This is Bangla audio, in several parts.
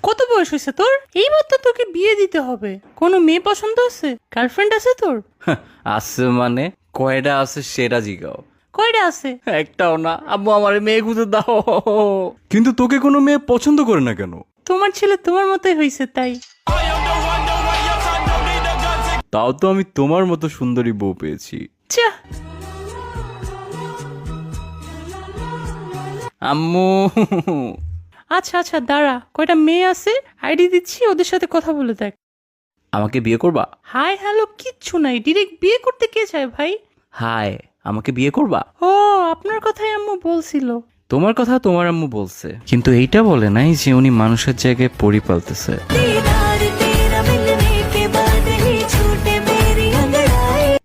কত বয়স হয়েছে তোর? এইবার তো তোকে বিয়ে দিতে হবে। কোনো মেয়ে পছন্দ আছে? গার্লফ্রেন্ড আছে তোর? আছে মানে কয়টা আছে সেটা জিগাও। কয়টা আছে? একটাও না। আম্মু আমার মেয়ে খুঁজে দাও। কিন্তু তোকে কোনো মেয়ে পছন্দ করে না কেন? তোমার ছেলে তোমার মতোই হয়েছে তাই। তাও তো আমি তোমার মতো সুন্দরী বউ পেয়েছি। চা আম্মু আচ্ছা আচ্ছা দাঁড়া, কয়টা মেয়ে আছে আইডি দিচ্ছি, ওদের সাথে কথা বলে দেখ। আমাকে বিয়ে করবা? হাই হ্যালো কিচ্ছু নাই, ডিরেক্ট বিয়ে করতে কে চায় ভাই? হাই, আমাকে বিয়ে করবা? ও আপনার কথাই আম্মু বলছিল। তোমার কথা তোমার আম্মু বলছে, কিন্তু এইটা বলে নাই যে উনি মানুষের জায়গায় পরি পালতেছে।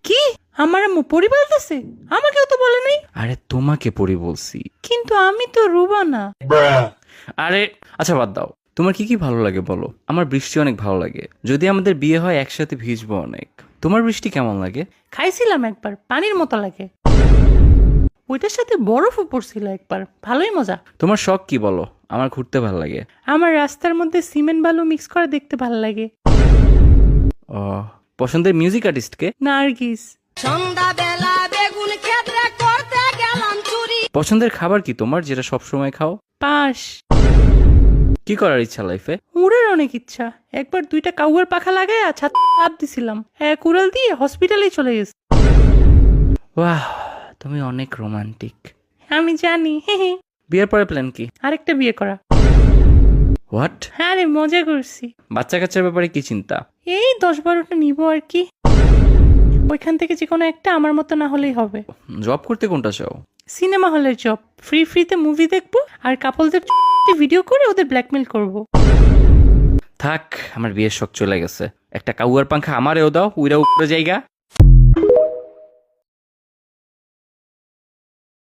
কি আমার আম্মু পরি বলতেছে? আমাকেও তো বলে নাই। আরে তোমাকে পরি বলছি। কিন্তু আমি তো রুবা না। আরে আচ্ছা বাদ দাও, তোমার কি কি ভালো লাগে বলো। আমার বৃষ্টি অনেক ভালো লাগে, যদি আমাদের বিয়ে হয় একসাথে ভিজবো অনেক। তোমার বৃষ্টি কেমন লাগে? খাইছিলাম একবার, পানির মতো লাগে। ওইটার সাথে বরফও পড়ছিল একবার, ভালোই মজা। তোমার শখ কি বলো। আমার ঘুরতে ভালো লাগে। আমার রাস্তার মধ্যে সিমেন্ট বালু মিক্স করে দেখতে ভালো লাগে। ও, পছন্দের মিউজিক আর্টিস্টকে? নার্গিস। সন্ধ্যাবেলা বেগুন ক্ষেত্রে করতে গেলাম চুরি। পছন্দের খাবার কি তোমার, যেটা সবসময় খাও? পাশ। কি করার ইচ্ছা লাইফে? উড়ের অনেক ইচ্ছা। একবার 2টা কাউয়ার পাখা লাগায় ছাদ লাফ দিছিলাম, এক উড়াল দিয়ে হসপিটালেই চলে গেছে। বাহ, তুমি অনেক রোমান্টিক। আমি জানি, হে হে। বিয়ের পরে প্ল্যান কি? আরেকটা বিয়ে করা। হোয়াট? হ্যাঁ রে, মজা করছি। বাচ্চা কাচ্চার ব্যাপারে কি চিন্তা? এই 10-12টা নিবো আর কি। ওইখান থেকে যে কোনো একটা আমার মতো না হলেই হবে। জব করতে কোনটা চাও? সিনেমা হলের জব, ফ্রিতে মুভি দেখবো আর কাপলদের ভিডিও করে ওদের ব্ল্যাকমেল করব। থাক, আমার বিয়ের শখ চলে গেছে। একটা কাউয়ার পাংখা আমারেও দাও, উইরা উপরে জায়গা।